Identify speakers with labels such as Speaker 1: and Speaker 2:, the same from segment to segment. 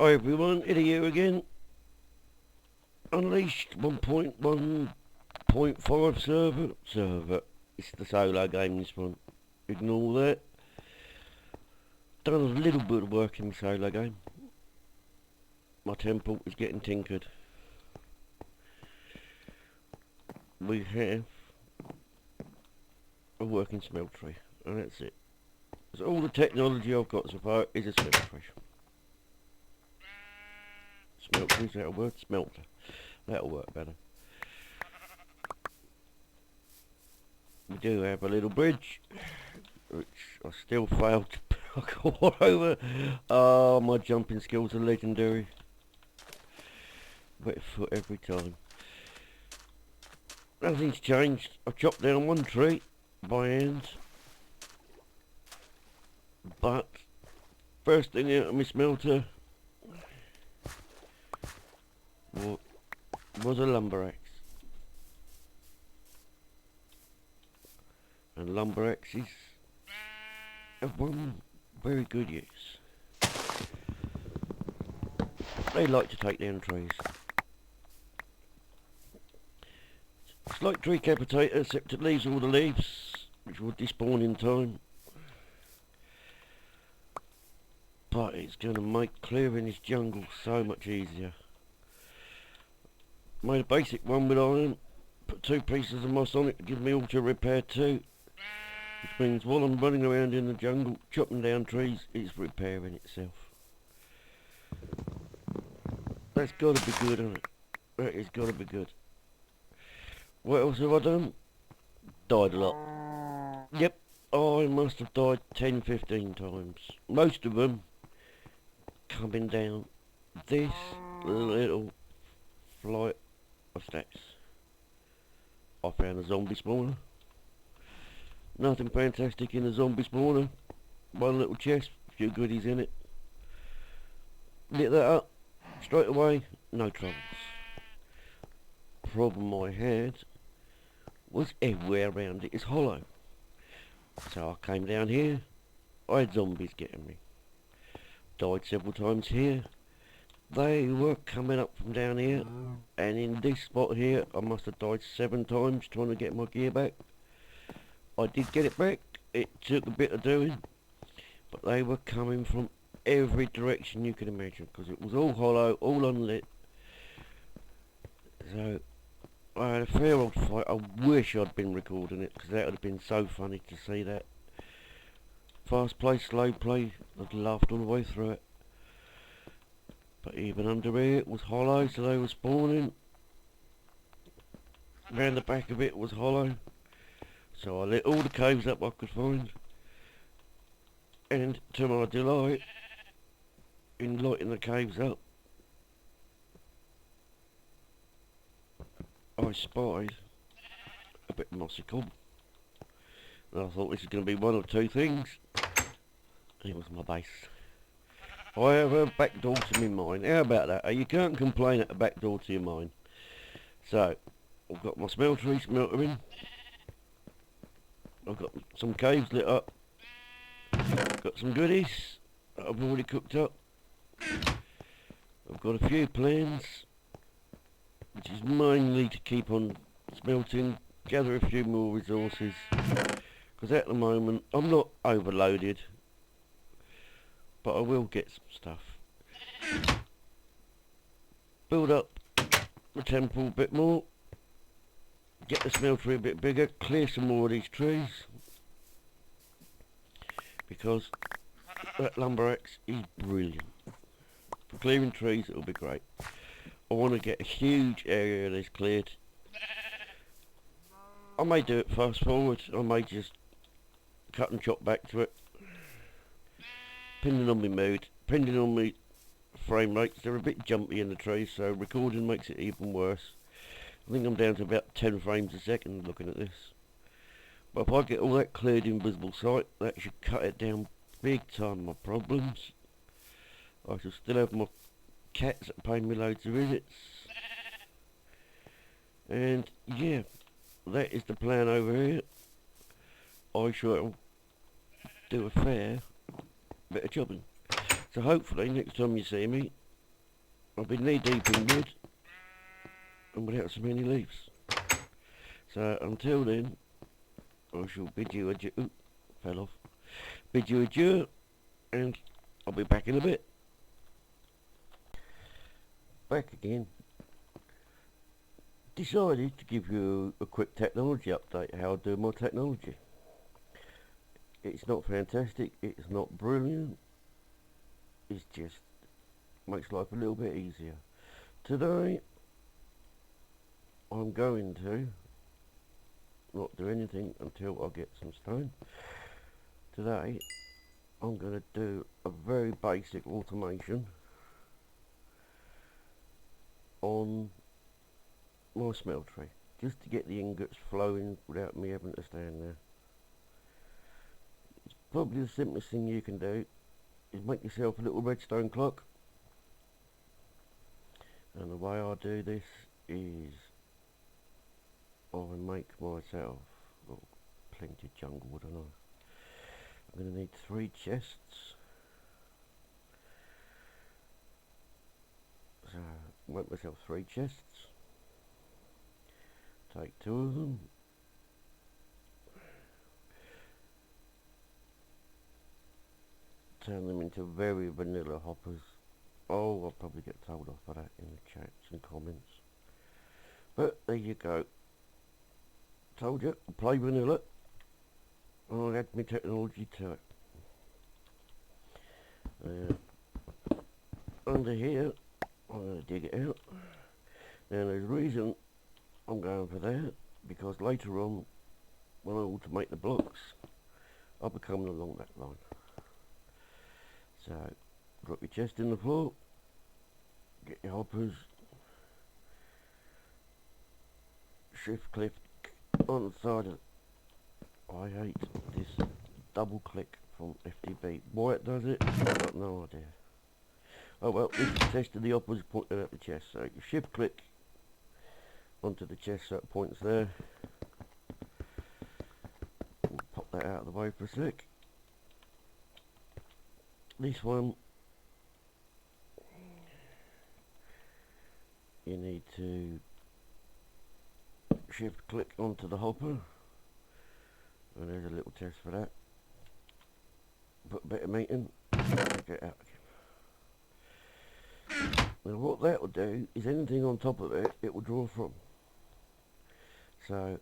Speaker 1: Hi everyone, Eddie here again. Unleashed 1.1.5 server. It's the solo game this one. Ignore that. Done a little bit of work in the solo game. My temple is getting tinkered. We have a working smeltery, and that's it. So all the technology I've got so far is a smeltery. Smelter, is that a word? Smelter. That'll work better. We do have a little bridge, which I still failed to go over. Oh, my jumping skills are legendary. Wet foot every time. Nothing's changed. I've chopped down one tree by hand. But first thing out of my smelter was a lumber axe. And lumber axes have one very good use. They like to take down trees. It's like tree capitator, except it leaves all the leaves, which will despawn in time. But it's going to make clearing this jungle so much easier. Made a basic one with iron, put 2 pieces of moss on it to give me auto repair 2. Which means while I'm running around in the jungle chopping down trees, it's repairing itself. That's got to be good, hasn't it? That has got to be good. What else have I done? Died a lot. Yep, I must have died 10-15 times. Most of them coming down this little flight of steps. I found a zombie spawner. Nothing fantastic in a zombie spawner. One little chest, a few goodies in it. Lit that up, straight away, no troubles. Problem I had was everywhere around it is hollow. So I came down here, I had zombies getting me. Died several times here. They were coming up from down here, and in this spot here I must have died 7 times trying to get my gear back. I did get it back, it took a bit of doing, but they were coming from every direction you can imagine, because it was all hollow, all unlit. So I had a fair old fight. I wish I'd been recording it, because that would have been so funny to see that. Fast play, slow play, I'd laughed all the way through it. But even under here it was hollow, so they were spawning. Round the back of it was hollow. So I lit all the caves up I could find. And to my delight, in lighting the caves up, I spied a bit of mossy cob. And I thought this was going to be one of 2 things. And it was my base. I have a back door to my mine. How about that? You can't complain at a back door to your mine. So, I've got my smeltering. I've got some caves lit up. Got some goodies that I've already cooked up. I've got a few plans, which is mainly to keep on smelting, gather a few more resources. Because at the moment, I'm not overloaded. But I will get some stuff. Build up the temple a bit more. Get the smeltery a bit bigger. Clear some more of these trees. Because that lumber axe is brilliant. For clearing trees it'll be great. I want to get a huge area of this cleared. I may do it fast forward. I may just cut and chop back to it. Depending on my mood, depending on my frame rates, they're a bit jumpy in the trees, so recording makes it even worse. I think I'm down to about 10 frames a second looking at this. But if I get all that cleared in visible sight, that should cut it down big time, my problems. I shall still have my cats that pay me loads of visits. And yeah, that is the plan over here. I shall do a fair bit of chopping. So hopefully next time you see me, I've been knee deep in wood and without so many leaves. So until then, I shall bid you adieu. Ooh, fell off. Bid you adieu, and I'll be back in a bit. Back again. Decided to give you a quick technology update, how I do my technology. It's not fantastic, it's not brilliant, it's just makes life a little bit easier. Today, I'm going to not do anything until I get some stone. Today, I'm going to do a very basic automation on my smelter, just to get the ingots flowing without me having to stand there. It's probably the simplest thing you can do is make yourself a little redstone clock, and the way I do this is I make myself plenty of jungle wood, and I'm going to need 3 chests. So make myself 3 chests. Take 2 of them. Turn them into very vanilla hoppers. Oh, I'll probably get told off for that in the chats and comments. But there you go. Told you, play vanilla. I'll add my technology to it. Under here, I'm going to dig it out. Now there's a reason I'm going for that, because later on, when I automate the blocks, I'll be coming along that line. So, drop your chest in the floor, get your hoppers, shift click on the side of. I hate this double click from FTB. Why it does it, I've got no idea. Oh well, this is testing the hoppers pointing at the chest, so you shift click onto the chest so it points there. We'll pop that out of the way for a sec. This one, you need to shift click onto the hopper, and there's a little test for that. Put a bit of meat in, get it out again. Now what that will do is anything on top of it, it will draw from. So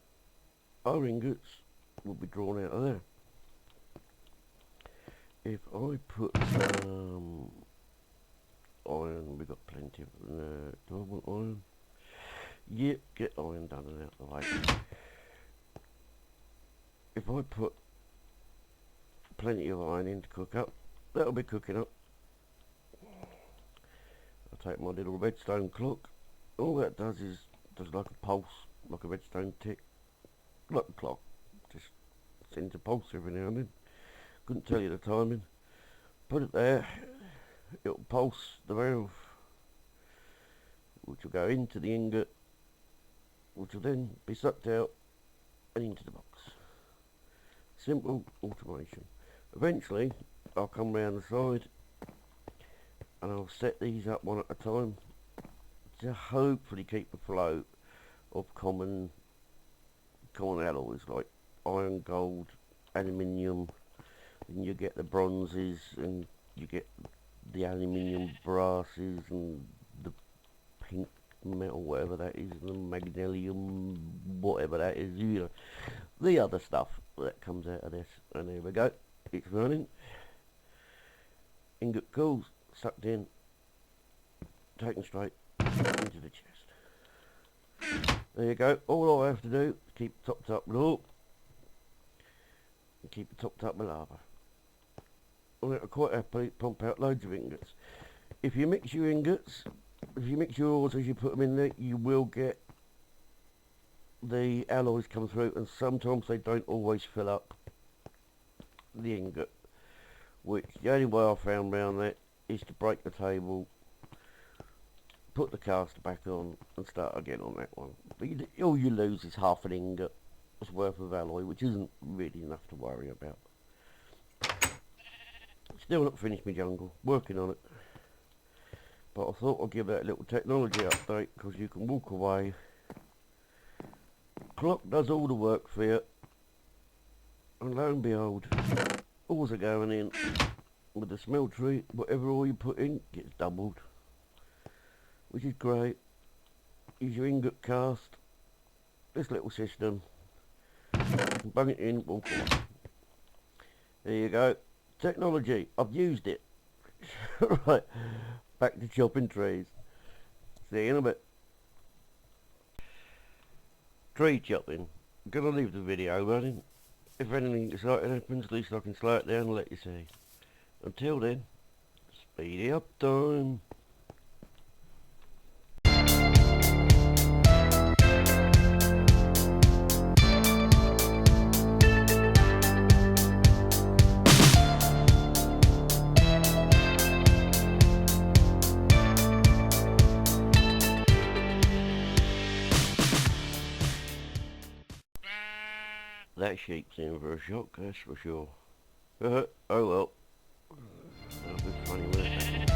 Speaker 1: our ingots will be drawn out of there. If I put some iron, we've got plenty of do I want iron? Yep, get iron done and out of the way. If I put plenty of iron in to cook up, that'll be cooking up. I'll take my little redstone clock. All that does is like a pulse, like a redstone tick, like a clock. Just sends a pulse every now and then. Couldn't tell you the timing. Put it there, it'll pulse the valve, which will go into the ingot, which will then be sucked out and into the box. Simple automation. Eventually, I'll come round the side and I'll set these up one at a time to hopefully keep the float of common alloys like iron, gold, aluminium. And you get the bronzes, and you get the aluminium brasses, and the pink metal, whatever that is, and the magnesium, whatever that is, you know, the other stuff that comes out of this. And there we go, it's running. Ingot cools, sucked in, taken straight into the chest. There you go. All I have to do is keep it topped up with ore and keep it topped up with lava. I'll quite happily pump out loads of ingots. If you mix your ingots, if you mix your ores as you put them in there, you will get the alloys come through, and sometimes they don't always fill up the ingot, which the only way I found around that is to break the table, put the caster back on and start again on that one. But all you lose is half an ingot's worth of alloy, which isn't really enough to worry about. Still not finished my jungle, working on it. but I thought I'd give that a little technology update because you can walk away. Clock does all the work for you, and lo and behold, oars are going in. With the smelter, whatever oil you put in gets doubled, which is great. Use your ingot cast, this little system, bung it in, walk away. There you go, technology, I've used it. Right, back to chopping trees. See you in a bit. Tree chopping. I'm gonna leave the video running. If anything exciting happens, at least I can slow it down and let you see. Until then, speedy up time. That sheep's in for a shock, that's for sure. Oh well. That'll be funny, won't it?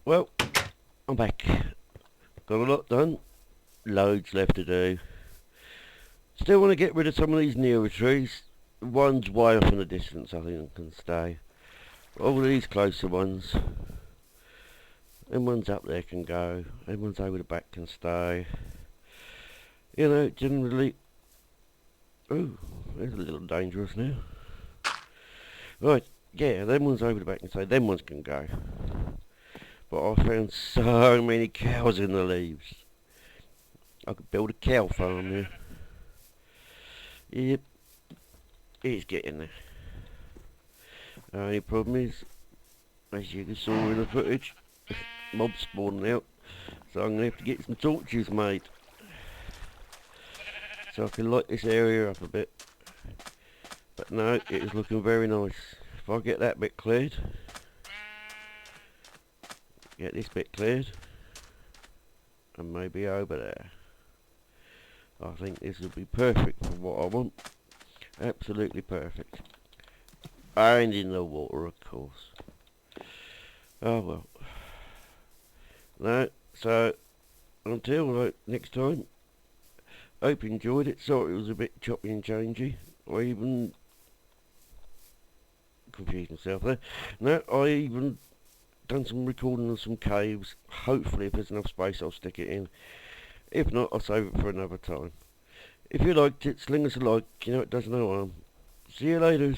Speaker 1: Well, I'm back. Got a lot done. Loads left to do. Still want to get rid of some of these nearer trees. One's way off in the distance, I think can stay. All these closer ones. Them ones up there can go. Them ones over the back can stay. You know, generally... Ooh, that's a little dangerous now. Right, yeah, them ones over the back can stay. Them ones can go. But I found so many cows in the leaves. I could build a cow farm there. Yep, it's getting there. The only problem is, as you saw in the footage, mobs spawning out, so I'm going to have to get some torches made. So I can light this area up a bit. But no, it is looking very nice. If I get that bit cleared, get this bit cleared, and maybe over there, I think this will be perfect for what I want. Absolutely perfect. And in the water, of course. Oh well. No, so until next time, hope you enjoyed it. Sorry it was a bit choppy and changey. I even confused myself there. No, I even done some recording of some caves. Hopefully if there's enough space I'll stick it in. If not, I'll save it for another time. If you liked it, sling us a like, you know it does no harm. See you later.